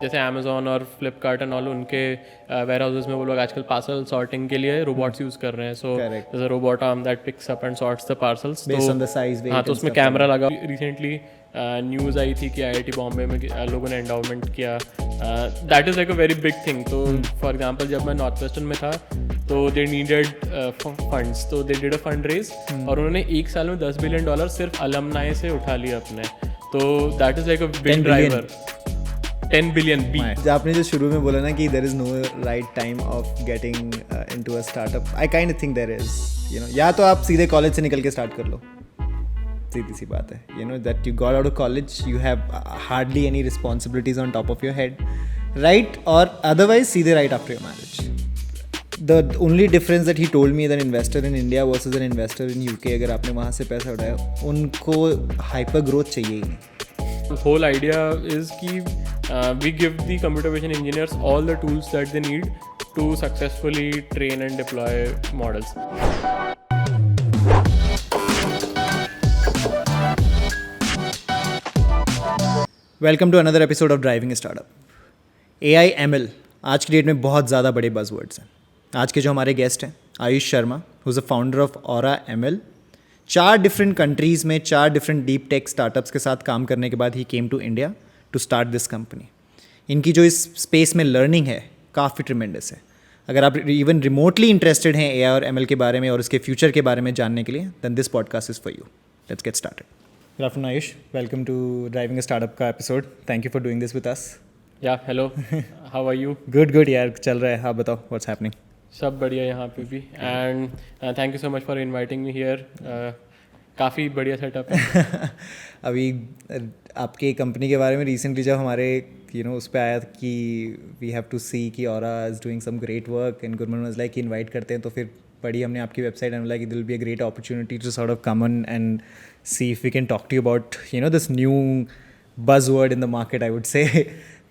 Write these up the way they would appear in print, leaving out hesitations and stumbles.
जैसे अमेजोन और Flipkart and all उनके वेयर हाउसेज में वो लोग आजकल पार्सल सॉर्टिंग के लिए रोबोट्स यूज़ कर रहे हैं. सो जैसे robot arm that picks up and sorts the parcels. Based on the size, weight हाँ, तो and उसमें stuff कैमरा like लगा. रिसेंटली न्यूज़ आई थी कि आईआईटी बॉम्बे में लोगों ने एंडाउमेंट किया. That is like a very big thing. तो फॉर एग्जांपल जब मैं नॉर्थ वेस्टर्न में था तो दे नीडेड फंड्स, तो they did a fund raise और उन्होंने एक साल में $10 बिलियन सिर्फ अलमनाई से उठा लिया अपने. तो that is like a big driver. 10 billion B. आपने जो शुरू में बोला ना कि there is no right time of getting into a startup, I kind of think there is, you know, या तो आप सीधे कॉलेज से निकल के स्टार्ट कर लो, सीधी सी बात है, you know, that you got out of college, you have hardly any responsibilities on top of your head, right, और अदरवाइज सीधे right after your marriage. The only difference that he told me that investor in India versus an investor in UK, अगर आपने वहाँ से पैसा उठाया, उनको hyper growth चाहिए ही नहीं. The whole idea is कि we give the computer vision engineers all the tools that they need to successfully train and deploy models. Welcome to another episode of driving startup. AI ML आज की date में बहुत ज़्यादा बड़े buzzwords हैं. आज के जो हमारे गेस्ट हैं Ayush Sharma, who is the founder of aura ML. 4 different countries में 4 डिफरेंट डीप टेक स्टार्टअप्स के साथ काम करने के बाद ही came to India to start this company. इनकी जो इस स्पेस में लर्निंग है काफ़ी ट्रिमेंडस है. अगर आप इवन रिमोटली इंटरेस्टेड हैं AI और ML के बारे में और उसके फ्यूचर के बारे में जानने के लिए, then this podcast is for you. Let's get started. Good afternoon Ayush, welcome to driving a startup का episode. Thank you for doing this with us. Yeah hello, how are you? Good यार, चल रहा है. आप बताओ, व्हाट्स हैपनिंग? सब बढ़िया यहाँ पे भी. And thank you so much for inviting me here. काफ़ी बढ़िया सेटअप है. अभी आपके कंपनी के बारे में रिसेंटली जब हमारे उस पर आया कि वी हैव टू सी कि Aura is doing some great work and Gurman was like invite करते हैं, तो फिर पढ़ी हमने आपकी website and like it will be a great opportunity to sort of come on and see if we can talk to you about this new buzzword in the market, I would say,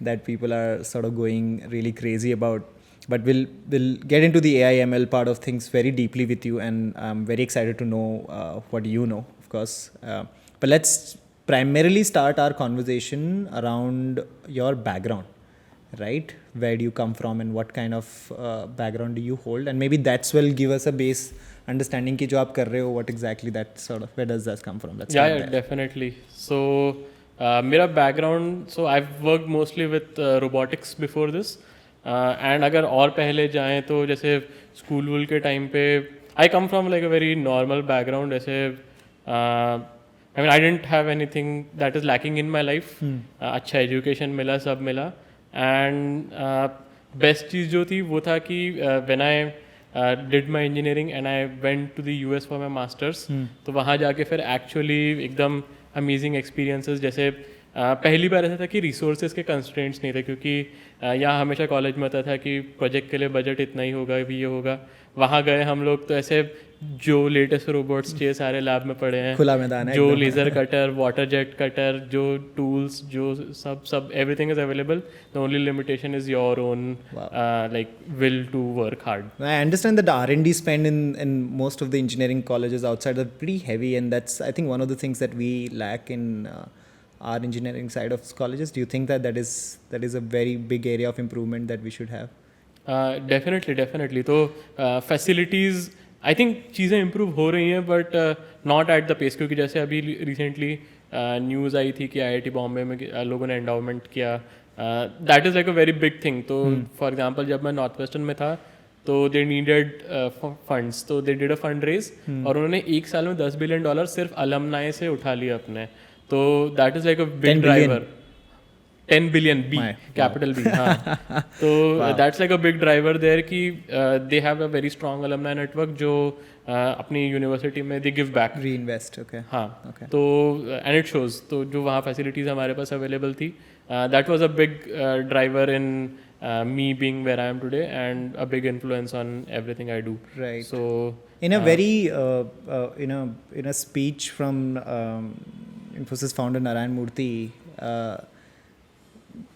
that people are sort of going really crazy about. But we'll get into the AI ML part of things very deeply with you, and I'm very excited to know what you know, of course. But let's primarily start our conversation around your background, right? Where do you come from and what kind of background do you hold? And maybe that's will give us a base understanding कि जो आप कर रहे हो, what exactly that sort of, where does that come from? Let's start there. Definitely. So मेरा background, so I work mostly with robotics before this. And अगर और पहले जाएँ तो जैसे स्कूल वूल के टाइम पे I come from like a very normal background. जैसे I mean I didn't have anything that is lacking in my life. अच्छा एजुकेशन मिला, सब मिला. एंड बेस्ट चीज़ जो थी वो था कि when I did my engineering and I went to the US for my masters, तो वहाँ जाके फिर एक्चुअली एकदम अमेजिंग एक्सपीरियंसेस. जैसे पहली बार ऐसा था कि रिसोर्सेज के कंस्ट्रेंट्स नहीं थे, क्योंकि यहाँ हमेशा कॉलेज में आता था कि प्रोजेक्ट के लिए बजट इतना ही होगा, भी ये होगा. वहाँ गए हम लोग तो ऐसे जो लेटेस्ट रोबोट्स चाहिए सारे लैब में पड़े हैं, खुला मैदान है, जो laser cutter, water jet cutter, जो टूल्स, जो सब everything is available. The only limitation is your own like will to work hard. I understand that the R&D spend in most of the engineering colleges outside are pretty heavy, and that's, I think, one of the things that we lack in our engineering side of colleges. Do you think that is a very big area of improvement that we should have? Definitely. तो facilities I think चीज़ें improve हो रही हैं, but not at the pace. क्योंकि जैसे अभी recently news आई थी कि आईआईटी बॉम्बे में लोगों ने एंडाउमेंट किया. That is like a very big thing. तो फॉर एग्जांपल जब मैं नॉर्थ वेस्टर्न में था तो दे नीडेड फंड्स, तो they did a fund raise और उन्होंने एक साल में $10 बिलियन सिर्फ अलमनाई से उठा लिया अपने. तो that is like a big driver. 10 billion B, capital B. हाँ. तो that's like a big driver there कि they have a very strong alumni network जो अपनी यूनिवर्सिटी में they give back, reinvest. Okay. हाँ. तो एंड इट शोज. तो जो वहाँ फैसिलिटीज़ हमारे पास अवेलेबल थी, that was a big driver in me being where I am today and a big influence on everything I do. Right. So in a very in a speech from Infosys founder Narayan Murthy,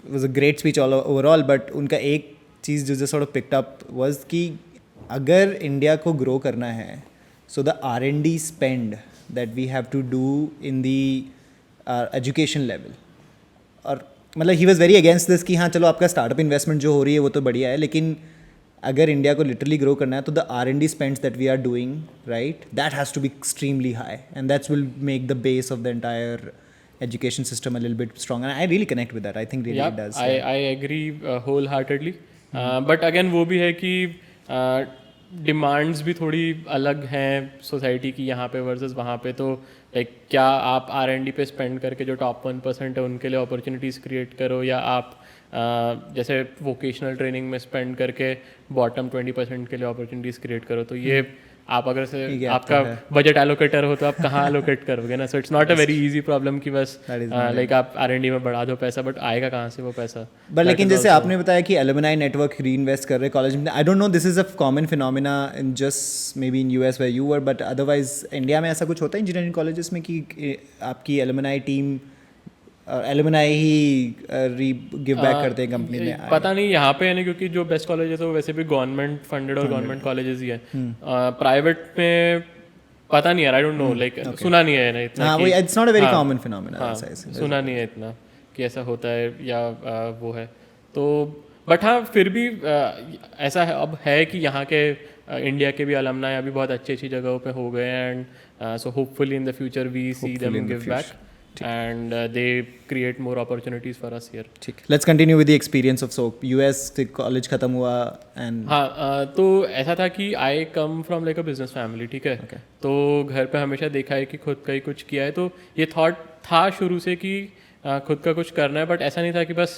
it was a great speech overall, but उनका एक चीज़ जो sort of picked up was कि अगर India को grow करना है, so the R&D spend that we have to do in the education level, और मतलब he was very against this कि हाँ चलो आपका स्टार्टअप इन्वेस्टमेंट जो हो रही है वो तो बढ़िया है, लेकिन अगर इंडिया को लिटरली ग्रो करना है तो the R&D spends that we are doing right that has to be extremely high and that's will make the base of the entire education system a little bit strong, and I really connect with that. I think really या it does. I agree wholeheartedly, but again वो भी है कि demands भी थोड़ी अलग हैं society की यहाँ पे वर्सेस वहाँ पे. तो लाइक क्या आप R&D पे स्पेंड करके जो टॉप 1% है उनके लिए अपॉर्चुनिटीज़ क्रिएट करो, या आप जैसे वोकेशनल ट्रेनिंग में स्पेंड करके बॉटम 20% के लिए अपॉर्चुनिटीज़ क्रिएट करो. तो ये आप अगर से आपका बजट एलोकेटर हो तो आप कहाँ एलोकेट करोगे ना. So it's not a very easy problem कि बस लाइक आप R&D में बढ़ा दो पैसा, बट आएगा कहाँ से वो पैसा. बट लेकिन जैसे आपने बताया कि एलुमनाई नेटवर्क री इन्वेस्ट कर रहे कॉलेज में, I don't know this is a common phenomena in just maybe in US where you were, but otherwise India में ऐसा कुछ होता है इंजीनियरिंग कॉलेजेस में कि आपकी एलुमनाई टीम एलुमनाई ही गिव बैक करते हैं कंपनी में? पता नहीं यहाँ पे है ना, क्योंकि जो बेस्ट कॉलेजेस है वो वैसे भी गवर्नमेंट फंडेड और गवर्नमेंट कॉलेजेस ही है. प्राइवेट में पता नहीं यार, आई डोंट नो, लाइक सुना नहीं है ना इतना. हाँ, it's not a very common phenomena. सुना नहीं है इतना कि ऐसा होता है या वो है तो. बट हाँ फिर भी ऐसा है अब है कि यहाँ के इंडिया के भी अलमनाई अभी बहुत अच्छी अच्छी जगहों पे हो गए हैं, and so hopefully in the future we see them give back and they create more opportunities for us here. ठीक, let's continue with the experience of soap. US से कॉलेज खत्म हुआ and हाँ तो ऐसा था कि I come from like a business family, ठीक है. तो घर पे हमेशा देखा है कि खुद का ही कुछ किया है, तो ये थॉट था शुरू से कि खुद का कुछ करना है, बट ऐसा नहीं था कि बस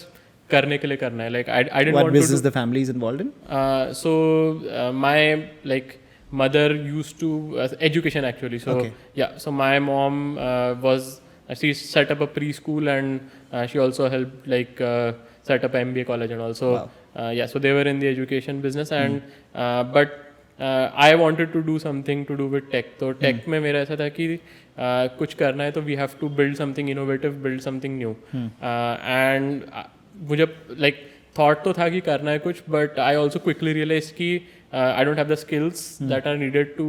करने के लिए करना है. Like I didn't what want business to the family is involved in? So my like mother used to education actually. So yeah, so my mom was she set up a preschool, and she also helped like set up MBA college and also yeah, so they were in the education business, and but I wanted to do something to do with tech. तो tech में मेरा ऐसा था कि कुछ करना है तो we have to build something innovative, build something new, and मुझे like thought तो था कि करना है कुछ, but I also quickly realized कि I don't have the skills that are needed to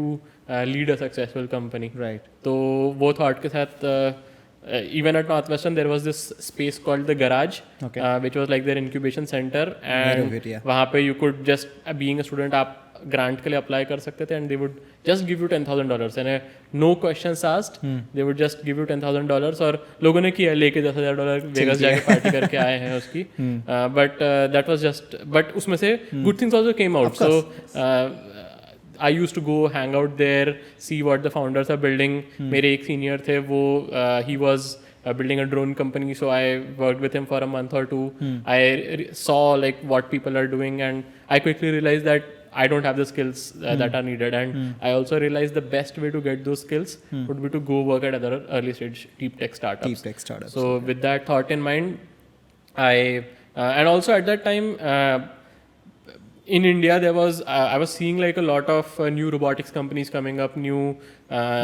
lead a successful company. Right. तो वो thought के साथ even at Northwestern there was this space called the garage, which was like their incubation center, and वहाँ पे you could just being a student आप grant के लिए apply कर सकते थे, and they would just give you $10,000 and no questions asked, they would just give you $10,000. और लोगों ने किया, लेके $10,000 वेगस जाके पार्टी करके आए हैं उसकी. But that was just, but उसमें से good things also came out. So I used to go hang out there, see what the founders are building. मेरे एक senior थे वो he was building a drone company, so I worked with him for a month or two. I saw like what people are doing, and I quickly realized that I don't have the skills that are needed, and I also realized the best way to get those skills would be to go work at other early stage deep tech startups. So with that thought in mind, I and also at that time in India there was I was seeing like a lot of new robotics companies coming up, new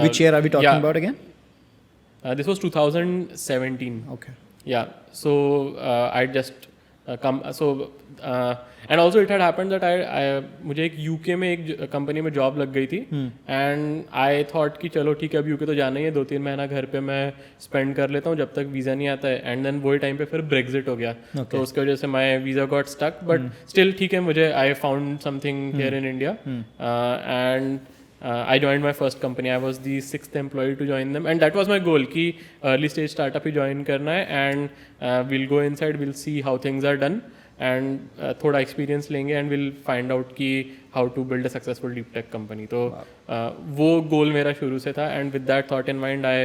which year are we talking about again? This was 2017. Okay. Yeah, so I just come so and also it had happened that I मुझे एक UK में एक company में job लग गई थी, and I thought कि चलो ठीक है अब UK तो जाना ही है, 2-3 महीना घर पे मैं स्पेंड कर लेता हूँ जब तक वीज़ा नहीं आता है. एंड देन वही टाइम पे फिर ब्रेग्जिट हो गया, तो उसकी वजह से my visa got stuck, but still ठीक है मुझे I found something here in India, and I joined my first company. I was the 6th employee to join them, and that was my goal कि early stage startup ही join करना है, and we'll go inside, we'll see how things are done, and थोड़ा experience लेंगे, and we'll find out कि how to build a successful deep tech company. तो वो goal मेरा शुरू से था, and with that thought in mind I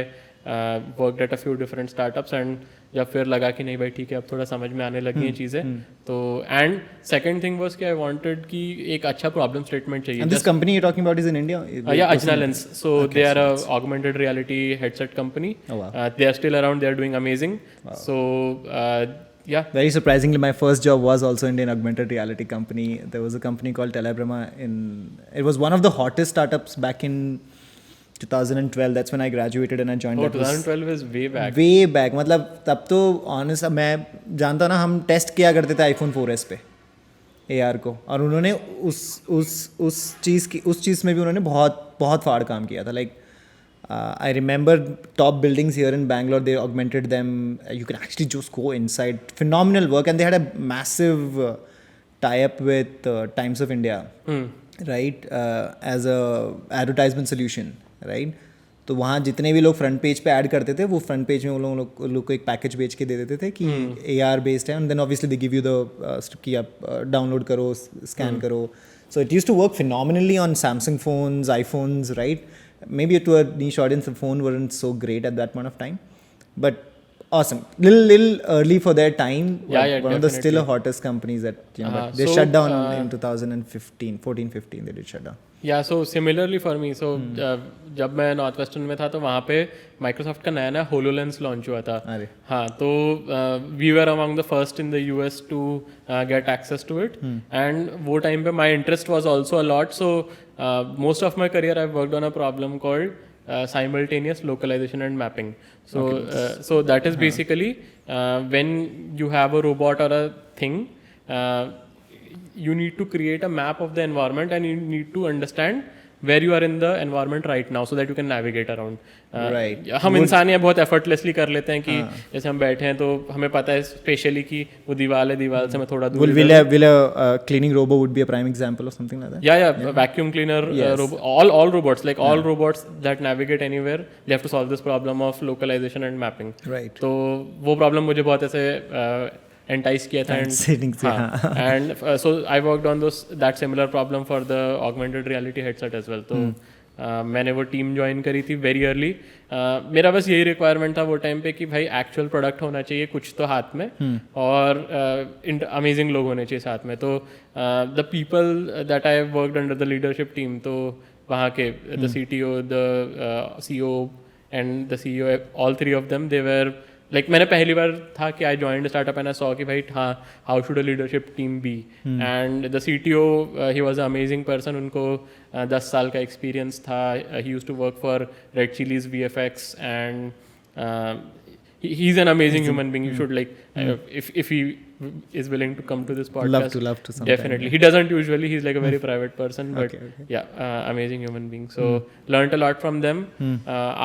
worked at a few different startups, and जब फिर लगा कि नहीं भाई ठीक है अब थोड़ा समझ में आने लगी हैं चीज़ें, तो एंड सेकंड थिंग वाज कि आई वांटेड कि एक अच्छा प्रॉब्लम स्टेटमेंट चाहिए. And this company you're talking about is in India? Yeah, Ajna Lens. So they are a augmented reality headset company. Oh, wow. They are still around. They are doing amazing. Wow. So yeah. Very surprisingly, my first job was also in an augmented reality company. There was a company called Telebrama it was one of the hottest startups back in 2012. That's when I graduated and I joined. Oh, 2012 is way back. Way back. मतलब तब तो honest मैं जानता ना, हम test किया करते थे iPhone 4S पे AR को, और उन्होंने उस चीज़ में भी उन्होंने बहुत बहुत फाड़ काम किया था. Like I remember top buildings here in Bangalore, they augmented them. You can actually just go inside. Phenomenal work. And they had a massive tie-up with Times of India, right? As a advertisement solution, right? तो वहाँ जितने भी लोग front page पे add करते थे वो front page में वो लोग को एक पैकेज बेच के दे देते थे कि AR बेस्ड है, and then obviously they give you the कि आप डाउनलोड करो, स्कैन करो. So it used to work phenomenally on Samsung phones, iPhones, right? Maybe to a niche audience, the phone weren't so great at that point of time, but awesome. Little early for their time. Yeah, One of the still definitely. hottest companies that but they So, shut down in 2015, 14-15. They did shut down. या so similarly for me. सो जब मैं north western में था तो वहाँ पे Microsoft का नया नया होलोलेंस लॉन्च हुआ था. अरे. हाँ, तो we were among the first in the US to get access to it, and वो टाइम पे my interest was also a lot. So most of my career I worked on a problem called simultaneous localization and mapping. So that is basically when you have a robot or a thing, you need to create a map of the environment and you need to understand where you are in the environment right now so that you can navigate around. Right. हम इंसान ये बहुत effortlessly कर लेते हैं कि जैसे हम बैठे हैं तो हमें पता है स्पेशली कि वो दीवार है, दीवार से मैं थोड़ा दूर. Will a cleaning robot would be a prime example of something like that? Yeah. Vacuum cleaner, Yes. all robots, like all robots that navigate anywhere, they have to solve this problem of localization and mapping. Right. तो वो problem मुझे बहुत ऐसे entice किया था. And so I worked on that similar problem for the augmented reality headset as well. तो मैंने वो टीम ज्वाइन करी थी वेरी अर्ली. मेरा बस यही रिक्वायरमेंट था वो टाइम पे कि भाई एक्चुअल प्रोडक्ट होना चाहिए कुछ तो हाथ में, और अमेजिंग लोग होने चाहिए साथ में. तो the people that I worked under the leadership team, तो वहाँ के the CTO, the CEO and the CEO, all three of them, they were like मैंने पहली बार था कि I joined startup and I saw कि भाई हाँ how should a leadership team be. And the CTO he was a amazing person. उनको 10 साल का एक्सपीरियंस था. He used to work for red chillies VFX and he's an amazing human being. You should like if he is willing to come to this podcast. Love to sometime. Definitely. He doesn't usually. He's like a very private person, but Okay. yeah, amazing human being. So learned a lot from them.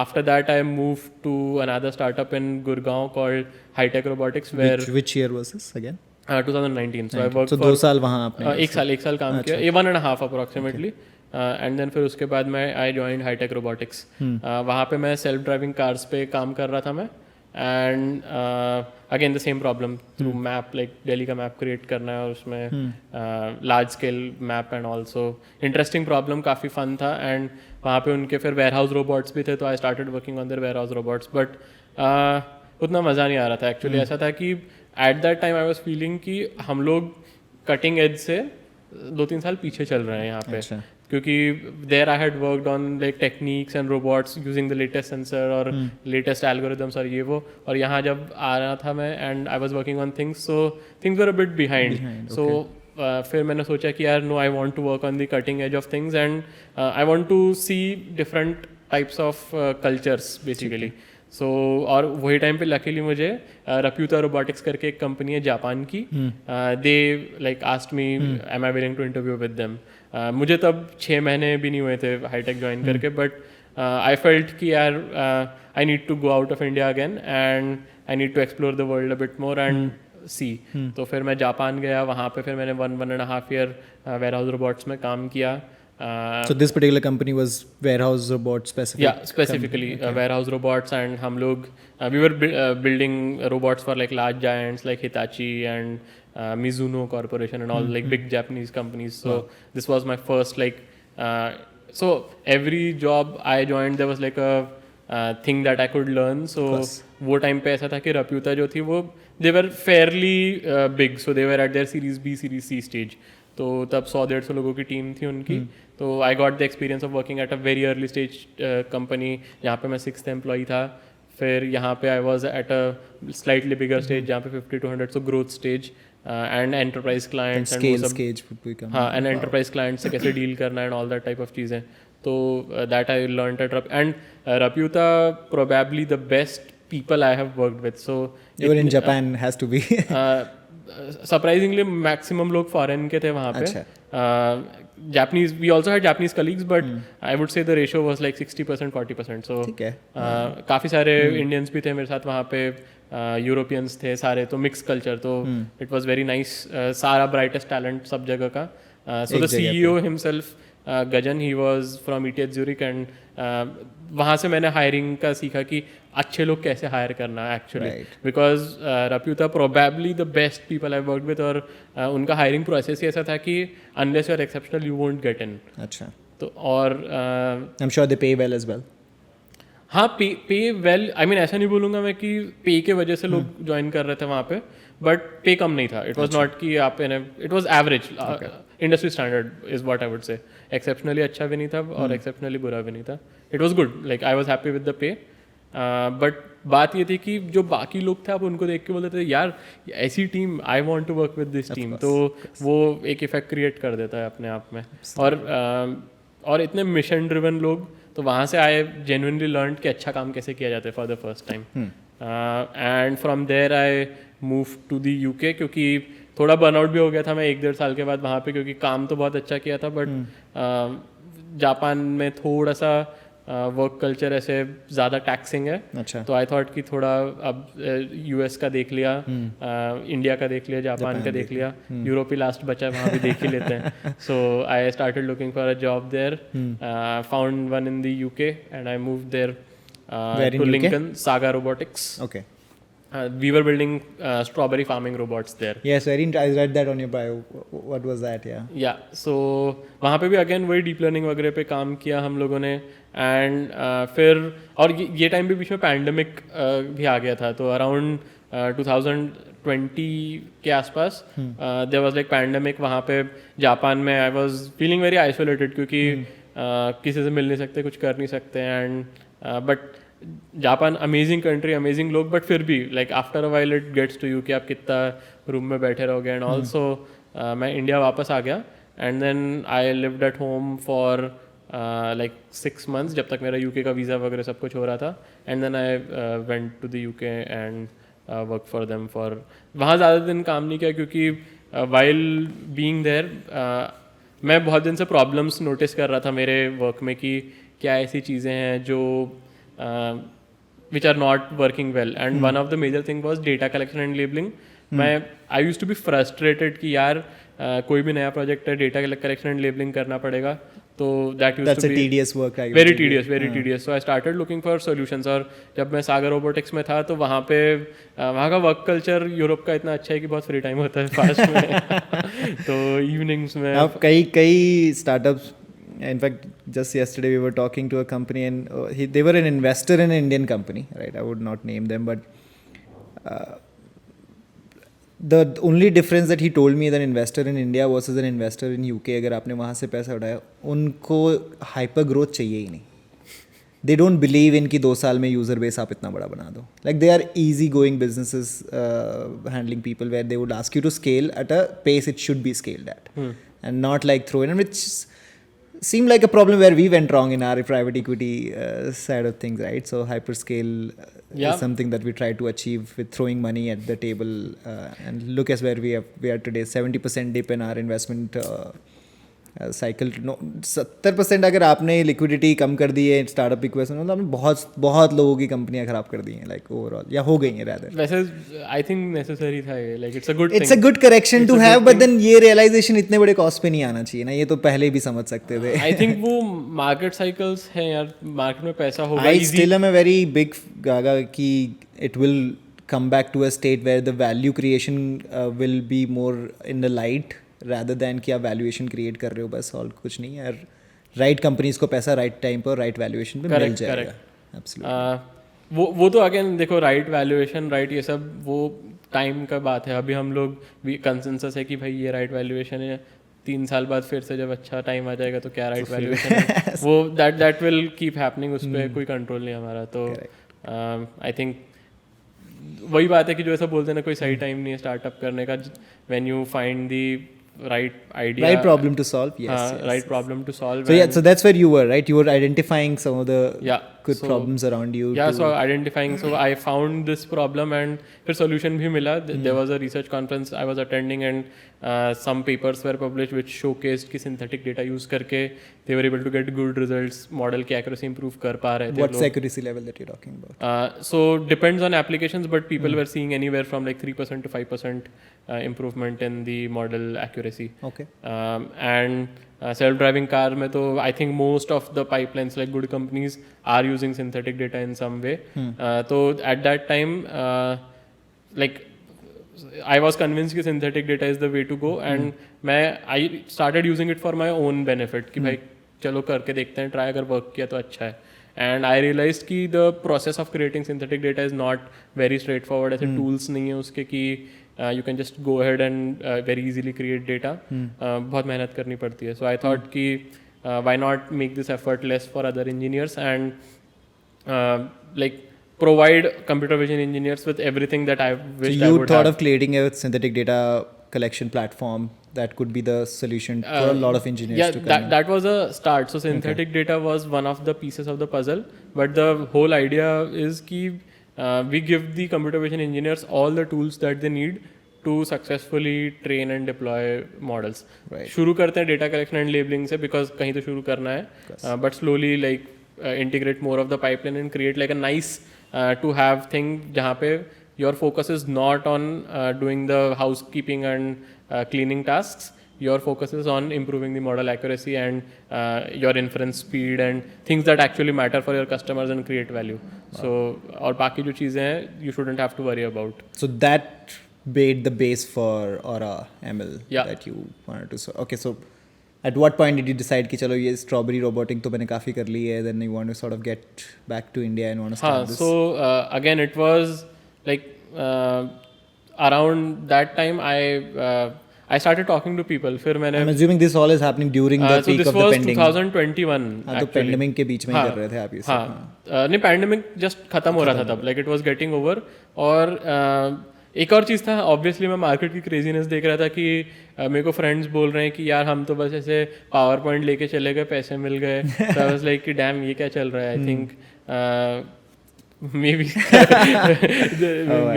After that, I moved to another startup in Gurgaon called High Tech Robotics, where Which year was this again? 2019. So I worked So for 2 साल वहाँ आपने एक साल काम किया, 1.5 approximately. And then फिर उसके बाद मैं I joined high tech robotics. वहाँ पे मैं सेल्फ ड्राइविंग कार्स पे काम कर रहा था मैं. And again the same problem through map, like Delhi का मैप क्रिएट करना है और उसमें large scale map and also interesting problem, काफ़ी फन था. एंड वहाँ पे उनके फिर वेयर हाउस रोबोट्स भी थे, तो I started working on their warehouse robots. But उतना मज़ा नहीं आ रहा था एक्चुअली. ऐसा था कि at that time I was feeling कि हम लोग कटिंग एज से 2-3 साल पीछे चल रहे हैं यहाँ पे. क्योंकि there I had worked on like techniques and robots using the latest sensor और लेटेस्ट एल्गोरिदम्स और ये वो, और यहाँ जब आ रहा था मैं and I was working on things, so things were a bit behind. So फिर मैंने सोचा कि यार no, I want to work on the cutting edge of things and I want to see different types of cultures basically. So और वही time पे luckily मुझे रप्यूता robotics करके एक कंपनी है जापान की, they like asked me am I willing to interview with them. मुझे तब 6 महीने भी नहीं हुए थे हाईटेक ज्वाइन करके, बट आई फेल्ट कि यार I need to go out of India again and I need to explore the world a bit more and see. तो फिर मैं जापान गया. वहाँ पे फिर मैंने 1.5 ईयर वेयर हाउस रोबोट्स में काम किया. So this particular company was warehouse robot specific? Yeah, specifically warehouse robots, and हम लोग we were building robots for like large giants like Hitachi and Mizuno Corporation and all like big Japanese companies. So this was my first like so every job I joined there was like a thing that I could learn. So वो time पे ऐसा था कि रप्यूता जो थी वो they were fairly big, so they were at their Series B, Series C stage. तो तब 100-150 लोगों की टीम थी उनकी. तो I got the experience of working at a very early stage company, जहाँ पे मैं 6th एम्प्लॉई था. फिर यहाँ पे I was at a slightly bigger stage जहाँ पे 50 to 100, so growth stage and enterprise clients and हाँ एंड एंटरप्राइज क्लाइंट से कैसे डील करना and all that type of चीज़ें. तो that I learned at and Rapyuta probably the best people I have worked with. So even in Japan has to be surprisingly maximum लोग foreign के थे वहाँ पे. Japanese, we also had Japanese colleagues, but I would say the ratio was like 60% 40%. So ठीक है काफ़ी सारे Indians भी थे मेरे साथ वहाँ पे, यूरोपियंस थे सारे, तो मिक्स कल्चर, तो इट वाज वेरी नाइस, सारा ब्राइटेस्ट टैलेंट सब जगह का. So the CEO himself Gajan, he was from ETH Zurich, and वहाँ से मैंने हायरिंग का सीखा कि अच्छे लोग कैसे हायर करना है actually, because Rapyuta probably the best people I work with, और उनका हायरिंग प्रोसेस ही ऐसा था कि unless you are exceptional you won't get in. अच्छा तो और आई एम श्योर दे पे वेल एज वेल. हाँ, पे वेल, आई मीन ऐसा नहीं बोलूँगा मैं कि पे के वजह से लोग ज्वाइन कर रहे थे वहाँ पे, बट पे कम नहीं था. इट वॉज नॉट कि आप it was average, industry standard is what I would say. Exceptionally अच्छा भी नहीं था और एक्सेप्शनली बुरा भी नहीं था. It was good, like I was happy with the pay. But बात ये थी कि जो बाकी लोग थे आप उनको देख के बोलते थे यार ऐसी team, I want to work with this team, तो वो एक इफेक्ट क्रिएट कर देता है अपने आप में. और इतने मिशन ड्रिवन लोग, तो वहाँ से आई जेन्युइनली लर्न कि अच्छा काम कैसे किया जाता है for the first time. And from there I move to the UK, क्योंकि थोड़ा बर्नआउट भी हो गया था मैं 1-1.5 साल के बाद वहाँ पे, क्योंकि काम तो बहुत अच्छा किया था, बट जापान में थोड़ा सा वर्क कल्चर ऐसे ज़्यादा टैक्सिंग है. अच्छा. तो आई थॉट कि थोड़ा अब US का देख लिया, इंडिया का देख लिया, जापान का देख लिया, यूरोप ही लास्ट बचा है, वहाँ भी देख ही लेते हैं. So I started looking for a job there, found one in the UK, and I move there to Lincoln, Saga Robotics. Okay. We were building strawberry farming robots there. Yes, very I read that on your bio. What was that? Yeah. Yeah, so वहाँ पे भी again वही deep learning वगैरह पे काम किया हम लोगों ने. एंड फिर और ये टाइम भी बीच में पैंडमिक भी आ गया था, तो अराउंड 2020 के आसपास देयर वाज लाइक पैंडमिक. वहाँ पे जापान में I was feeling very isolated, क्योंकि किसी से मिल नहीं सकते, कुछ कर नहीं सकते. And but Japan amazing country, amazing लोग, बट फिर भी like after a while it gets to you कि आप कितना रूम में बैठे रहोगे. एंड ऑल्सो मैं इंडिया वापस आ गया, and then I lived at home for like 6 months, जब तक मेरा UK का वीज़ा वगैरह सब कुछ हो रहा था. And then I went to the UK and work for them for. वहाँ ज़्यादा दिन काम नहीं किया, क्योंकि वाइल बीइंग देयर मैं बहुत दिन से प्रॉब्लम्स नोटिस कर रहा था मेरे वर्क में कि क्या ऐसी चीज़ें हैं जो which are not working well. And one of the major thing was data collection and labeling. I used to be frustrated कि यार कोई भी नया प्रोजेक्ट है, डेटा कलेक्शन एंड लेबलिंग करना पड़ेगा, तो that used to be tedious work. Very tedious. So I started looking for solutions. और जब मैं सागर रोबोटिक्स में था, तो वहाँ पे वहाँ का वर्क कल्चर यूरोप का इतना अच्छा है कि बहुत फ्री टाइम होता है फास्ट में. तो इवनिंग्स में अब कई startups, in fact just yesterday we were talking to a company, and they were an investor in an Indian company, right? I would not name them, but the only difference that he told me that investor in India versus an investor in UK, अगर आपने वहाँ से पैसा उठाया, उनको hyper growth चाहिए ही नहीं. they don't believe in कि 2 साल में यूज़र बेस आप इतना बड़ा बना दो. like they are easy going businesses, handling people, where they would ask you to scale at a pace it should be scaled at, and not like throw in, which seemed like a problem where we went wrong in our private equity side of things, right? So hyperscale is something that we try to achieve with throwing money at the table, and look as where we are today. 70% dip in our investment cycle. 70% अगर आपने liquidity कम कर दी है startup equation में, तो आपने बहुत लोगों की कंपनियां खराब कर दी हैं, लाइक ओवरऑल, या हो गई हैं रादर. वैसे आई थिंक नेसेसरी था ये, like it's a good correction to have, but then ये रियलाइजेशन इतने बड़े कॉस्ट पे नहीं आना चाहिए ना, ये तो पहले भी समझ सकते थे. आई थिंक वो मार्केट साइकिल्स हैं यार, मार्केट में पैसा होगा. I still am a very big gaga कि इट विल come back to a state where the value creation will be more in the light rather than कि आप वैल्यूएशन क्रिएट कर रहे हो बस, और कुछ नहीं यार. राइट कंपनीज को पैसा राइट टाइम पर राइट वैल्यूएशन पे मिल जाएगा. एब्सोल्युटली. वो तो अगेन देखो, राइट वैल्यूएशन, राइट ये सब वो टाइम का बात है. अभी हम लोग भी कंसेंसस है कि भाई ये राइट वैल्यूएशन है. 3 साल बाद फिर से जब अच्छा टाइम आ जाएगा तो क्या राइट वैल्यूएशन है, वो दैट विल कीप हैपनिंग. उस पर कोई कंट्रोल नहीं हमारा. तो आई थिंक वही बात है कि जो ऐसा बोलते हैं ना, कोई सही टाइम नहीं है स्टार्टअप करने का. When you find the right idea, right problem to solve. Yes, right problem to solve. So yeah, so that's where you were, right? You were identifying some of the good problems around you. Yeah, to... so identifying, so I found this problem and फिर solution भी मिला. There was a research conference I was attending and some papers were published which showcased कि synthetic data use करके they were able to get good results. Model की accuracy improve कर पा रहे थे. What's the accuracy level that you're talking about? So depends on applications, but people were seeing anywhere from like 3% to 5% improvement in the model accuracy. Okay. And self-driving car में तो I think most of the pipelines like good companies are using synthetic data in some way. So at that time like I was convinced कि synthetic data is the way to go and I started using it for my own benefit कि भाई चलो करके देखते हैं try अगर work किया तो अच्छा है. And I realized कि the process of creating synthetic data is not very straightforward. ऐसे tools नहीं है उसके कि you can just go ahead and very easily create data. बहुत मेहनत करनी पड़ती है. So I thought कि why not make this effortless for other engineers and like provide computer vision engineers with everything that I wished I would have. So you thought of creating a synthetic data collection platform that could be the solution for a lot of engineers to come in. That was a start. So synthetic data was one of the pieces of the puzzle, but the whole idea is कि we give the computer vision engineers all the tools that they need to successfully train and deploy models. Right. शुरू करते हैं data collection and labeling से because कहीं तो शुरू करना है, but slowly like integrate more of the pipeline and create like a nice to have thing जहाँ पे your focus is not on doing the housekeeping and cleaning tasks. Your focus is on improving the model accuracy and your inference speed and things that actually matter for your customers and create value. So और बाकी जो चीज़ें हैं you shouldn't have to worry about. So that made the base for Aura ML that you wanted to. Okay, so at what point did you decide कि चलो ये strawberry robotic तो मैंने काफ़ी कर ली है, then you want to sort of get back to India and want to start this? So again it was like around that time I started talking to people. फिर मैंने I'm assuming this all is happening during the peak of the pandemic. So this was 2021 हाँ, तो pandemic के बीच में ही कर रहे थे आप ये सब. हाँ, नहीं pandemic just खत्म हो रहा था तब, like it was getting over. और एक और चीज़ था, obviously मैं market की craziness देख रहा था कि मेरे को friends बोल रहे हैं कि यार हम तो बस ऐसे PowerPoint लेके चले गए, पैसे मिल गए. So I was like कि damn ये क्या चल रहा है. I think maybe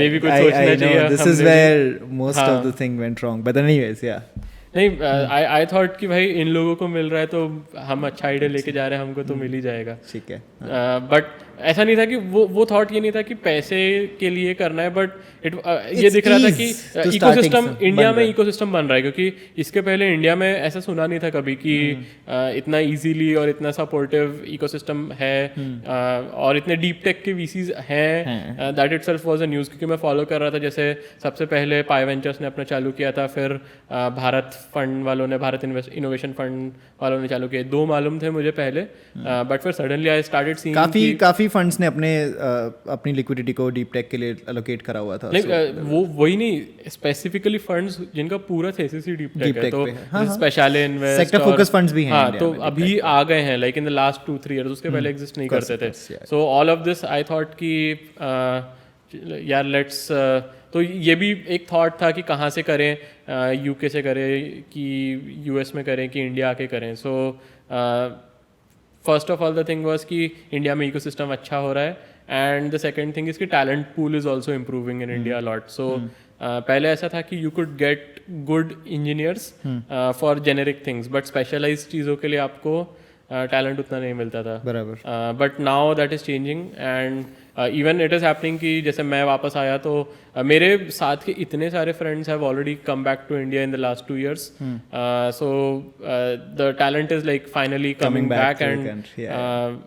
maybe कुछ सोचना चाहिए. This is where most of the thing went wrong. But anyways, yeah. नहीं, I thought कि भाई इन लोगों को मिल रहा है तो हम अच्छा आइडिया लेके जा रहे हैं, हमको तो मिल ही जाएगा. ठीक है. बट ऐसा नहीं था कि वो थॉट ये नहीं था कि पैसे के लिए करना है, बट ये दिख रहा था कि इकोसिस्टम इंडिया में इकोसिस्टम बन रहा है, क्योंकि इसके पहले इंडिया में ऐसा सुना नहीं था कभी कि इतना इजीली और इतना सपोर्टिव इकोसिस्टम है और इतने डीप टेक के वीसीज हैं. That itself was a news, क्योंकि मैं फॉलो कर रहा था. जैसे सबसे पहले पाई वेंचर्स ने अपना चालू किया था, फिर भारत फंड वालों ने, भारत इनोवेशन फंड वालों ने चालू किया. 2 मालूम थे मुझे पहले, बट फिर सडनली आई स्टार्टेड सीइंग काफी फंड्स ने अपनी लिक्विडिटी को डीप टेक के लिए एलोकेट करा हुआ था. वो वही नहीं, स्पेसिफिकली फंड्स जिनका पूरा थेसिस ही डीप टेक है, तो special invest, sector focus funds भी हैं. हाँ, तो अभी आ गए हैं like in the last 2-3 years. उसके पहले एग्जिस्ट नहीं करते थे. So all of this I thought कि यार लेट्स, तो ये भी एक थॉट था कि कहाँ से करें, यूके से करें कि यूएस में करें कि इंडिया आके करें. So first of all the thing was कि इंडिया में इकोसिस्टम अच्छा हो रहा है, and the second thing is कि talent pool is also improving in India lot. So पहले ऐसा था कि you could get good engineers for generic things, but specialized चीज़ों के लिए आपको टैलेंट उतना नहीं मिलता था. बराबर. But now that is changing, and even it is happening कि जैसे मैं वापस आया तो मेरे साथ के इतने सारे friends have already come back to India in the last 2 years. So the talent is like finally coming back, and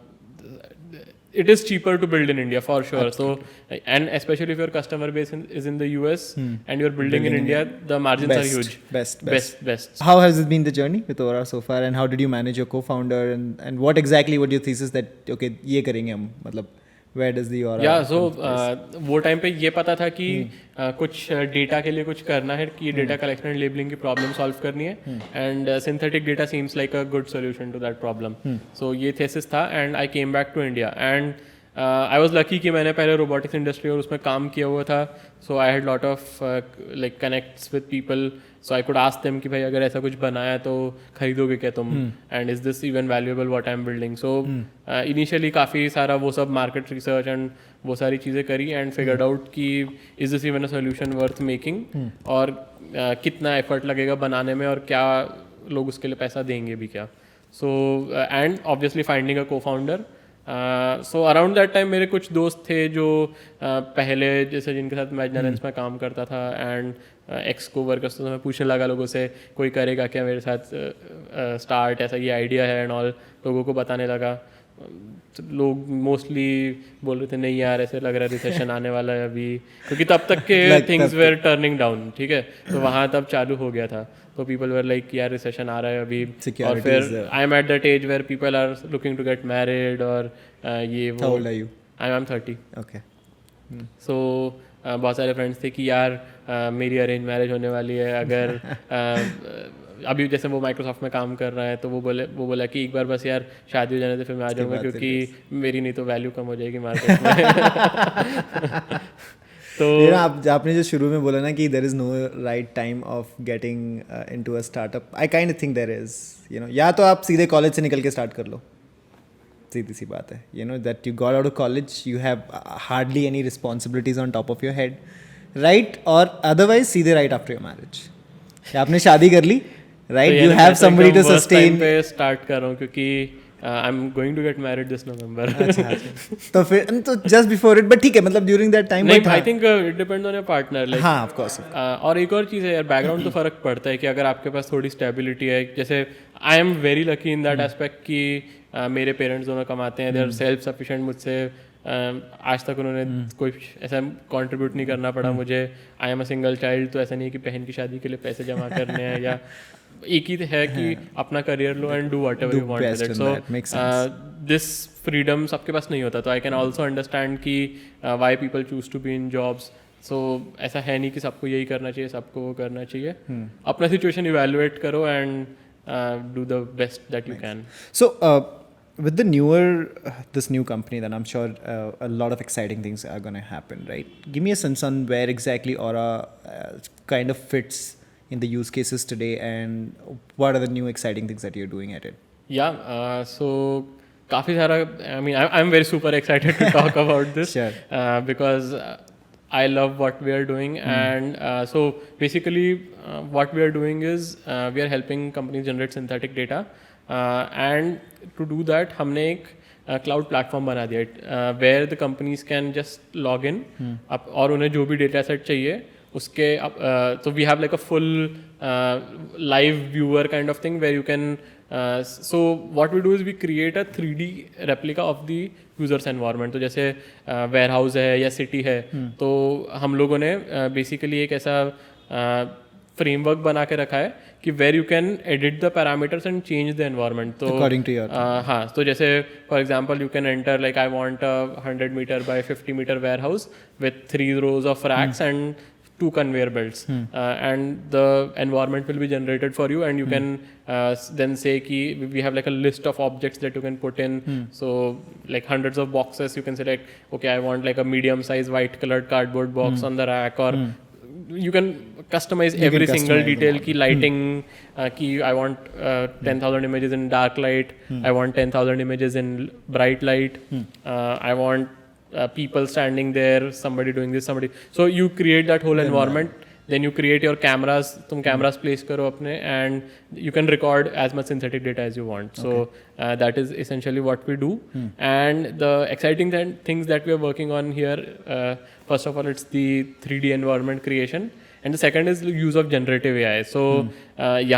it is cheaper to build in India for sure. Absolutely. So, and especially if your customer base is in the US and you're building in India, the margins are huge. Best. How has it been the journey with Aura so far, and how did you manage your co-founder, and what exactly were your thesis that okay ये करेंगे हम, मतलब where does the Aura? Yeah, so वो time पे ये पता था कि कुछ डेटा के लिए कुछ करना है, कि डेटा कलेक्शन एंड लेबलिंग की प्रॉब्लम सॉल्व करनी है, and synthetic data seems like a good solution to that problem. So ये थेसिस था, and I came back to India, and I was lucky कि मैंने पहले रोबोटिक्स इंडस्ट्री और उसमें काम किया हुआ था. So I had lot of like connects with people so I could ask them कि भाई अगर ऐसा कुछ बनाया तो खरीदोगे क्या तुम, and is this even valuable what I am building. So initially काफ़ी सारा वो सब मार्केट रिसर्च एंड वो सारी चीज़ें करी एंड फिगर्ड आउट कि is this even a solution worth making, और कितना एफर्ट लगेगा बनाने में और क्या लोग उसके लिए पैसा देंगे भी क्या. So and obviously finding a cofounder. So around that time मेरे कुछ दोस्त थे जो पहले जैसे जिनके साथ मैं इग्नोरेंस में काम करता था एंड एक्स को वर्कर्स, तो मैं पूछने लगा लोगों से कोई करेगा क्या मेरे साथ स्टार्ट, ऐसा ये आइडिया है एंड ऑल, लोगों को बताने लगा. तो लोग मोस्टली बोल रहे थे नहीं यार ऐसे लग रहा है रिसेशन आने वाला है अभी, क्योंकि तब तक के थिंग्स वेर टर्निंग डाउन. ठीक है, तो वहाँ तब चालू हो गया था. तो पीपल वर लाइक यार रिसेशन आ रहा है अभी. और फिर I am at that age where people are looking to get married और ये वो. I am 30. ओके. सो बहुत सारे फ्रेंड्स थे कि यार मेरी अरेंज मैरिज होने वाली है, अगर अभी जैसे वो माइक्रोसॉफ्ट में काम कर रहा है तो वो बोला कि एक बार बस यार शादी हो जाने से फिर मैं आ जाऊँगा, क्योंकि मेरी नहीं तो वैल्यू कम हो जाएगी मार्केट में. तो आपने जो शुरू में बोला ना कि there is no right time of getting into a startup, I kind think there is, या तो आप सीधे कॉलेज से निकल के स्टार्ट कर लो, सीधी सी बात है, that you got out of college, you have hardly any responsibilities on top of your head, right, और अदरवाइज सीधे राइट आफ्टर योर मैरिज आपने शादी कर ली, right, you have somebody to sustain. पे स्टार्ट कर रहा हूँ क्योंकि I am going to get married this November. तो फिर तो जस्ट बिफोर इट, बट ठीक है, मतलब ड्यूरिंग दैट टाइम. नहीं, I think it depends on your partner. Like हाँ, ऑफ कोर्स. और एक और चीज़ है यार, बैकग्राउंड तो फर्क पड़ता है कि अगर आपके पास थोड़ी स्टेबिलिटी है, जैसे I am very lucky in that aspect कि मेरे पेरेंट्स दोनों कमाते हैं, दे आर सेल्फ सफिशिएंट. मुझसे आज तक उन्होंने कोई ऐसा कंट्रीब्यूट नहीं करना पड़ा मुझे. I am a single child, तो ऐसा नहीं है कि बहन की शादी के लिए पैसे जमा करने हैं, या एक ही है कि अपना करियर लो and do whatever you want with it. So this freedom सबके पास नहीं होता. तो आई कैन ऑल्सो अंडरस्टैंड कि why people choose to be in jobs. So ऐसा है नहीं कि सबको यही करना चाहिए, सबको वो करना चाहिए. अपना सिचुएशन इवेलुएट करो and do the best that you can. So with the this new company, then I'm sure a lot of exciting things are going to happen, right? Give me a sense on where exactly Aura kind of fits in the use cases today, and what are the new exciting things that you're doing at it? Yeah, so काफ़ी सारा, I mean I'm very super excited to talk about this. Sure. Because I love what we are doing, and so basically what we are doing is we are helping companies generate synthetic data, and to do that हमने एक cloud platform बना दिया where the companies can just log in और उन्हें जो भी data set चाहिए उसके so we have like a full live viewer kind of thing where you can so what we do is we create a 3D replica of the users environment. तो जैसे warehouse है या city है, तो हम लोगों ने basically एक ऐसा framework बना के रखा है कि where you can edit the parameters and change the environment. तो according to your हाँ, तो जैसे for example you can enter like I want a 100 meter by 50 meter warehouse with 3 rows of racks and 2 conveyor belts, and the environment will be generated for you, and you can then say ki we have like a list of objects that you can put in. So like hundreds of boxes, you can select, okay, I want like a medium size white colored cardboard box on the rack, or you can customize every single detail ki lighting, ki I want 10,000 images in dark light, I want 10,000 images in bright light, I want people standing there, somebody doing this, somebody. So you create that whole environment. Then you create your cameras. तुम cameras place करो अपने, and you can record as much synthetic data as you want. So that is essentially what we do. And the exciting things that we are working on here, first of all, it's the 3D environment creation. And the second is the use of generative AI. So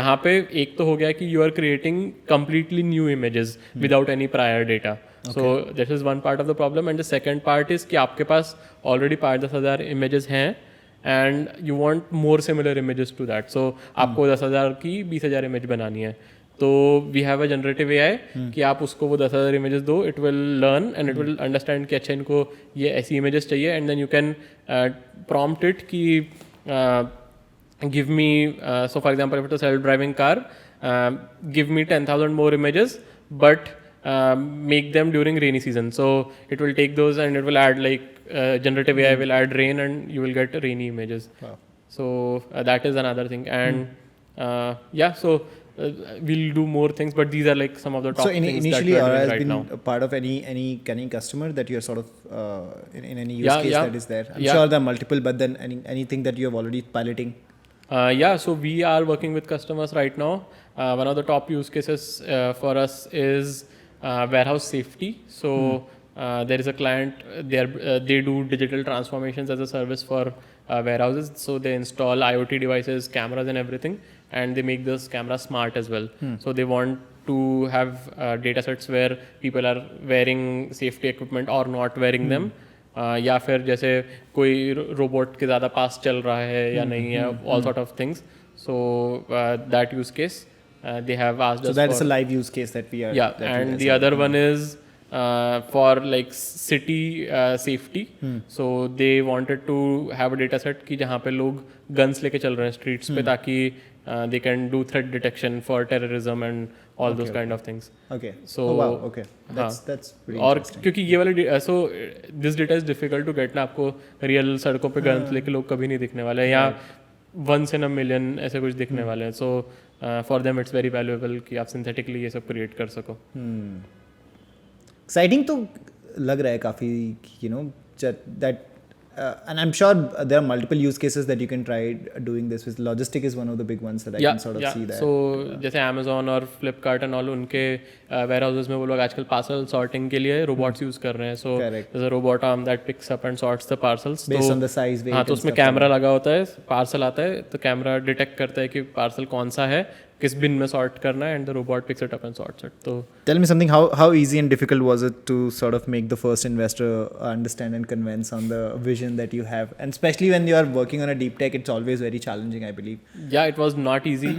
यहाँ पे एक तो हो गया कि you are creating completely new images without any prior data. So this is one part of the problem, and the second part is कि आपके पास already 5,000-10,000 images हैं, and you want more similar images to that. So आपको 10,000 की 20,000 image बनानी है. तो we have a generative AI कि आप उसको वो 10,000 images दो, it will learn and it will understand कि अच्छा इनको ये ऐसी images चाहिए, and then you can prompt it कि give me so for example if it's a self-driving car, give me 10,000 more images, but make them during rainy season. So it will take those and it will add like generative AI will add rain and you will get rainy images. Wow. So that is another thing. And yeah, so we'll do more things, but these are like some of the top things initially that we're Aura doing has right been now. a part of any customer that you're sort of in any use Yeah, case yeah. that is there. I'm Yeah. sure there are multiple, but then anything that you're already piloting. Yeah, so we are working with customers right now. One of the top use cases for us is warehouse safety. So there is a client, they do digital transformations as a service for warehouses. So they install IoT devices, cameras and everything, and they make those cameras smart as well. So they want to have data sets where people are wearing safety equipment or not wearing them. या फिर जैसे कोई robot के ज़्यादा पास चल रहा है या नहीं है, all sort of things. So that use case they have asked So us that for. is a live use case that we are. Yeah, that you and guys the are other working one on. is for like city safety. So they wanted to have a data set कि जहाँ पे लोग guns लेके चल रहे हैं streets पे, ताकि they can do threat detection for terrorism and all those kind of things. Okay. So oh wow. Okay. That's pretty और interesting. क्योंकि ये वाले so this data is difficult to get ना, आपको रियल सड़कों पे गन्स लेके लोग कभी नहीं दिखने वाले हैं, या वंस इन अ मिलियन ऐसे कुछ दिखने वाले हैं. So for them it's very valuable कि आप सिंथेटिकली ये सब क्रिएट कर सको. Exciting तो लग रहा है काफ़ी, you know, that and I'm sure there are multiple use cases that you can try doing this with. Logistic is one of the big ones that I can sort of see that. So जैसे Amazon और Flipkart and all, उनके warehouses में वो लोग आजकल parcel sorting के लिए robots use कर रहे हैं. So there's a robot arm that picks up and sorts the parcels based on the size, weight. हाँ, तो उसमें कैमरा लगा होता है, पार्सल आता है तो कैमरा डिटेक्ट करता है कि पार्सल कौन सा है, किस बिन में सॉर्ट करना है, and the robot picks it up and sorts it. तो tell me something, how easy and difficult was it to sort of make the first investor understand and convince on the vision that you have, and especially when you are working on a deep tech, it's always very challenging, I believe. Yeah, it was not easy,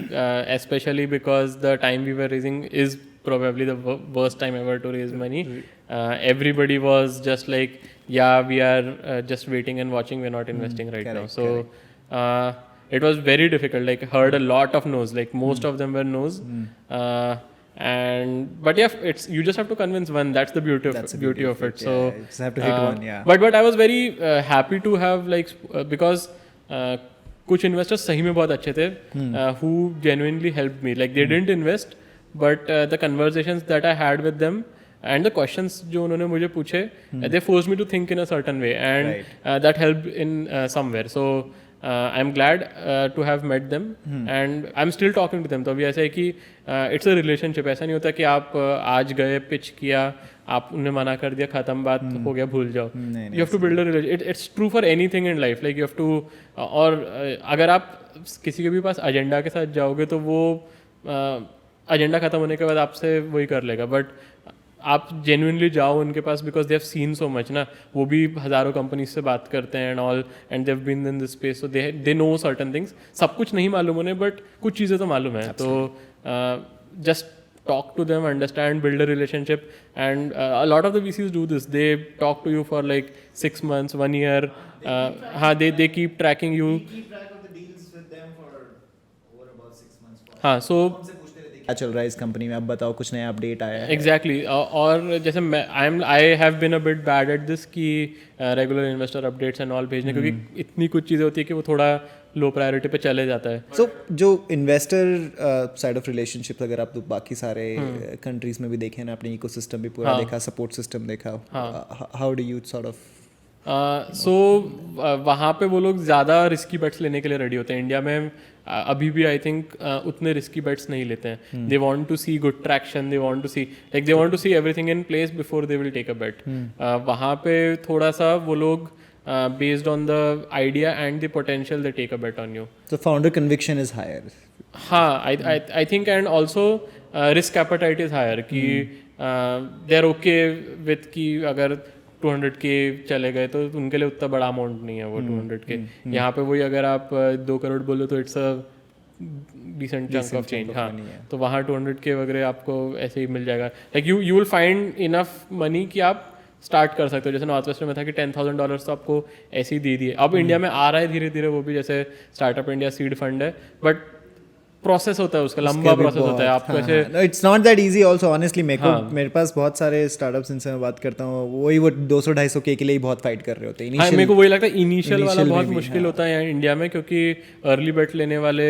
especially because the time we were raising is probably the worst time ever to raise money. Everybody was just like, yeah, we are just waiting and watching, we're not investing right now. So it was very difficult. Like, heard a lot of no's, like most of them were no's. And but yeah, it's, you just have to convince one. That's the beauty of it. Yeah, So you just have to hit one. Yeah. But I was very happy to have like because कुछ investors सही में बहुत अच्छे थे, who genuinely helped me. Like they didn't invest, but the conversations that I had with them and the questions जो उन्होंने मुझे पूछे, they forced me to think in a certain way, and that helped in somewhere. So I'm glad to have met them, and I'm still talking to them. तो अभी ऐसा है कि it's a relationship. ऐसा नहीं होता कि आप आज गए, pitch किया, आप उन्हें मना कर दिया, खत्म, बात हो गया, भूल जाओ. You have to build a relationship. It's true for anything in life. Like you have to और अगर आप किसी के भी पास एजेंडा के साथ जाओगे तो वो एजेंडा खत्म होने के बाद आपसे वही कर लेगा. बट आप जेन्युइनली जाओ उनके पास, because they have seen so much ना. वो भी हज़ारों कंपनीज से बात करते हैं and all, and they have been in this space, so they know certain things. सब कुछ नहीं मालूम उन्हें, बट कुछ चीज़ें तो मालूम है. तो just talk to them, understand, build a relationship, and a lot of the VCs do this. They talk to you for like 6 months, 1 year. They keep tracking you. We keep track of the deals with them for over about 6 months. हाँ, so क्या चल रहा है इस company में, आप बताओ, कुछ नया अपडेट आया है? एग्जैक्टली. और जैसे I have been a bit bad at this कि regular investor updates and all भेजने, क्योंकि इतनी कुछ चीज़ें होती है कि वो थोड़ा लो प्रायोरिटी पे चले जाता है. सो जो इन्वेस्टर साइड ऑफ रिलेशनशिप्स, अगर आप बाकी सारे कंट्रीज में भी देखें ना, अपने इकोसिस्टम भी पूरा देखा, सपोर्ट सिस्टम देखा, how do you sort of वहाँ पे वो लोग ज़्यादा रिस्की बेट्स लेने के लिए रेडी होते हैं. इंडिया में अभी भी आई थिंक उतने रिस्की बेट्स नहीं लेते हैं. They want to see good traction, they want to see everything in place before they will take a bet. वहाँ पे थोड़ा सा वो लोग based on the idea and the potential they take a bet on you. So founder conviction is higher. हाँ, I think, and also risk appetite is higher कि they're okay with कि अगर 200K चले गए तो उनके लिए उतना बड़ा अमाउंट नहीं है वो 200K. यहाँ पे वही अगर आप 2 करोड़ बोलो तो it's a decent chunk of change. हाँ, तो वहाँ 200K वगैरह आपको ऐसे ही मिल जाएगा. Like you will find enough money कि आप स्टार्ट कर सकते हो. जैसे नॉर्थ वेस्ट में था कि $10,000 तो आपको ऐसे ही दे दिए. अब इंडिया में आ रहा है धीरे धीरे वो भी, जैसे स्टार्टअप इंडिया सीड फंड है, बट प्रोसेस होता है उसका, उसका लंबा भी प्रोसेस होता है बहुत, आपको ऐसे। No it's not that easy also honestly. हाँ मेरे पास बहुत सारे स्टार्टअप्स जिनसे मैं बात करता हूँ, वही वो 200-250 के लिए ही बहुत फाइट कर रहे होते हैं हाँ, मेरे को वही लगता है इनिशियल वाला इनिशियल में बहुत भी। मुश्किल हाँ, होता है यहाँ इंडिया में, क्योंकि अर्ली बेट लेने वाले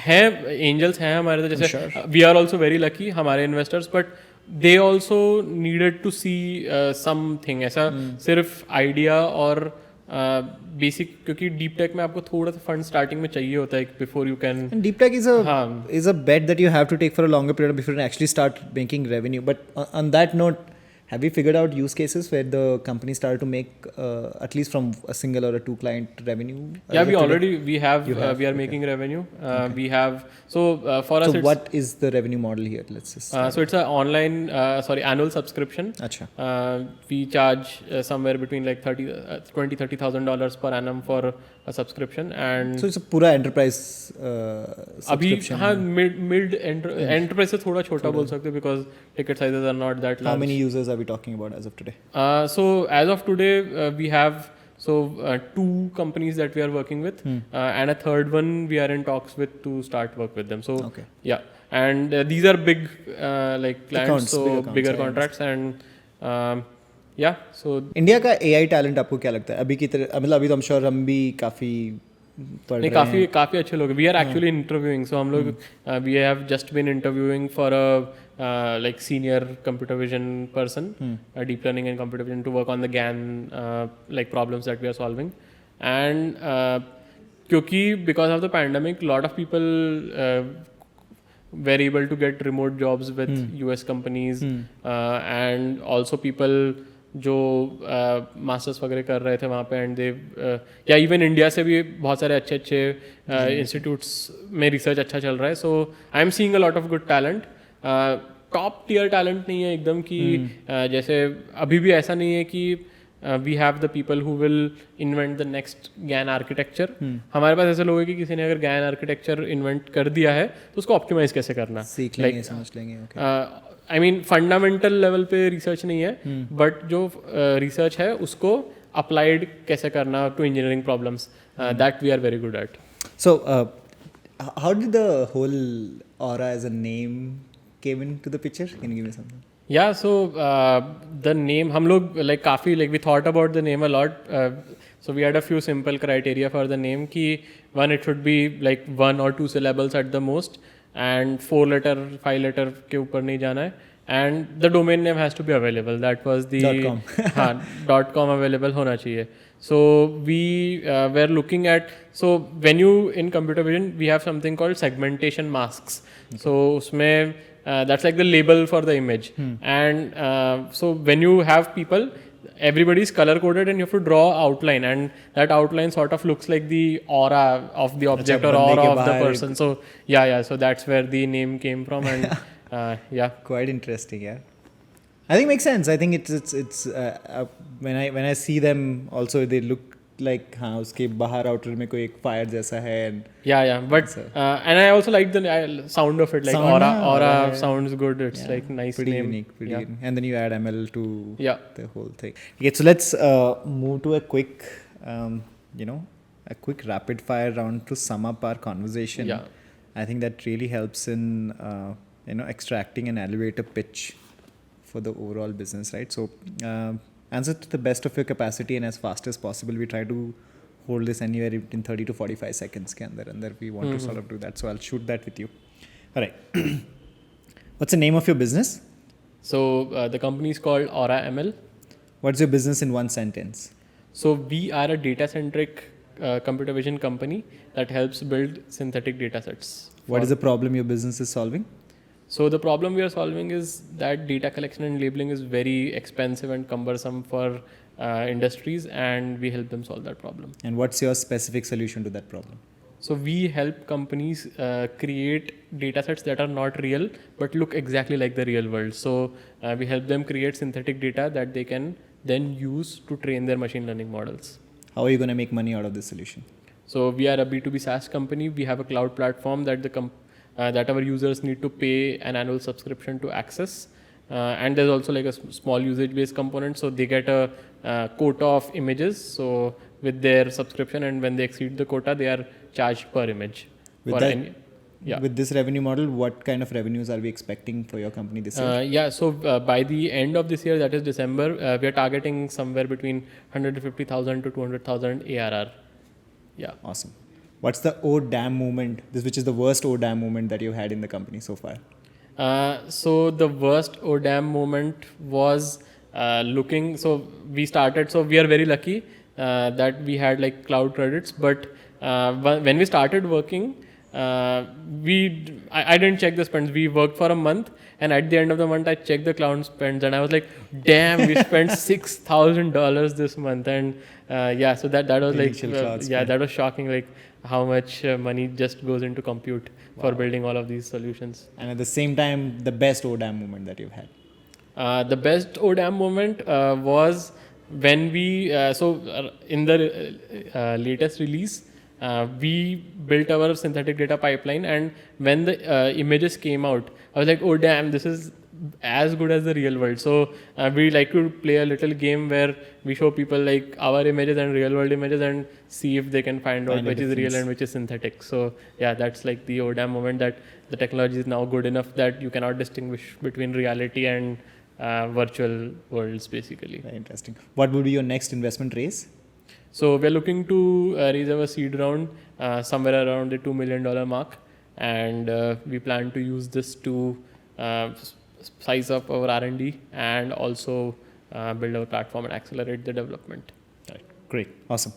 हैं, एंजल्स हैं हमारे, तो श्योर। जैसे we are also very lucky हमारे investors, but they also needed to see something ऐसा, सिर्फ आइडिया और बेसिक, क्योंकि डीप टेक में आपको थोड़ा सा फंड स्टार्टिंग में चाहिए होता है before you can. And deep tech हाँ is a bet that you have to take for a longer period before you actually start making revenue. But on that note, have you figured out use cases where the company started to make at least from a single or a two client revenue? yeah, as we of today? already we have, You have, we are okay. making revenue. We have, so for us So it's what is the revenue model here? Let's just start. so it's a online annual subscription. Acha. We charge somewhere between like $30,000 per annum for a subscription, and So it's a pura enterprise अभी subscription. हाँ mid enterprise से थोड़ा छोटा बोल सकते हो, because ticket sizes are not that How large. many users are we talking about as of today? So as of today, we have two companies that we are working with, and a third one we are in talks with to start work with them. So Okay. yeah, and these are big like clients, Accounts, so big accounts, bigger I contracts, and yeah, so India का AI talent आपको क्या लगता है अभी की तरह? मतलब अभी तो I'm sure हम भी काफ़ी पढ़ नहीं, रहे हैं. काफ़ी अच्छे लोग, we are actually interviewing, so हम लोग we have just been interviewing for a like senior computer vision person, deep learning and computer vision, to work on the GAN like problems that we are solving. And क्योंकि because of the pandemic lot of people were able to get remote jobs with US companies, and also people जो masters वगैरह कर रहे थे वहाँ पे, and they या even India से भी बहुत सारे अच्छे अच्छे इंस्टीट्यूट्स में रिसर्च अच्छा चल रहा है. So I am seeing a lot of good talent. Top tier talent नहीं है एकदम कि जैसे अभी भी ऐसा नहीं है कि we have the people who will invent the next GAN architecture. हमारे पास ऐसे लोग हैं कि किसी ने अगर गैन आर्किटेक्चर इन्वेंट कर दिया है तो उसको ऑप्टिमाइज कैसे करना, सीख लेंगे, समझ लेंगे. Okay. I mean fundamental level पे रिसर्च नहीं है, बट जो रिसर्च है उसको अप्लाइड कैसे करना to engineering problems, that we are very good at. So, how did the whole Aura as a name came into the picture? Can you give me something? Yeah, so the name, हम लोग like काफ़ी like we thought about the name a lot. So we had a few simple criteria for the name कि one, it should be like 1 or 2 syllables at the most, and 4 letter 5 letter के ऊपर नहीं जाना है, and the domain name has to be available. That was the .com. हाँ .com available होना चाहिए. So we were looking at, so when you in computer vision we have something called segmentation masks. So उसमें that's like the label for the image, and so when you have people, everybody is color coded and you have to draw outline, and that outline sort of looks like the aura of the object or बंदे aura के of the बाहर person. So yeah, so that's where the name came from, and yeah. Quite interesting, yeah. I think makes sense. I think it's when I see them also, they look like हाँ उसके बाहर outer में कोई एक fire जैसा है, and Yeah, but and I also like the sound of it, like Sound, aura yeah. sounds good. It's yeah, like nice pretty name. unique, pretty Yeah. unique. And then you add ML to Yeah. the whole thing. Okay, so let's move to a quick a quick rapid fire round to sum up our conversation. Yeah. I think that really helps in extracting an elevator pitch for the overall business, right? So answer to the best of your capacity and as fast as possible. We try to hold this anywhere between 30 to 45 seconds ke andar we want to sort of do that. So I'll shoot that with you. All right. What's the name of your business? So the company is called Aura ML. What's your business in one sentence? So we are a data-centric computer vision company that helps build synthetic data sets. What is the problem your business is solving? So the problem we are solving is that data collection and labeling is very expensive and cumbersome for industries, and we help them solve that problem. And what's your specific solution to that problem? So we help companies create data sets that are not real but look exactly like the real world. So we help them create synthetic data that they can then use to train their machine learning models. How are you going to make money out of this solution? So we are a B2B SaaS company. We have a cloud platform that that our users need to pay an annual subscription to access, and there's also like a small usage based component, so they get a quota of images, so with their subscription, and when they exceed the quota they are charged per image. With that, Yeah. With this revenue model, what kind of revenues are we expecting for your company this year? Yeah, so by the end of this year, that is December, we are targeting somewhere between 150,000 to 200,000 ARR. Yeah. Awesome. What's the oh damn moment, which is the worst oh damn moment that you had in the company so far? So the worst ODAM moment was looking. So we started. So we are very lucky that we had like cloud credits. But when we started working, I didn't check the spends. We worked for a month, and at the end of the month, I checked the cloud spends, and I was like, "Damn, we spent $6,000 this month." And yeah, so that was like, Initial cloud yeah, spend. that was shocking. Like how much money just goes into compute for building all of these solutions. And at the same time, the best oh damn moment that you've had? The best ODAM moment was when we, in the latest release, we built our synthetic data pipeline, and when the images came out, I was like, oh damn, this is as good as the real world. So we like to play a little game where we show people like our images and real world images and see if they can find out Find a which is real difference. and which is synthetic. So yeah, that's like the ODAM moment, that the technology is now good enough that you cannot distinguish between reality and virtual worlds, basically. Very interesting. What would be your next investment raise? So we're looking to raise our seed round somewhere around the $2 million mark, and we plan to use this to size up our R&D and also build our platform and accelerate the development. Right. Great. Awesome.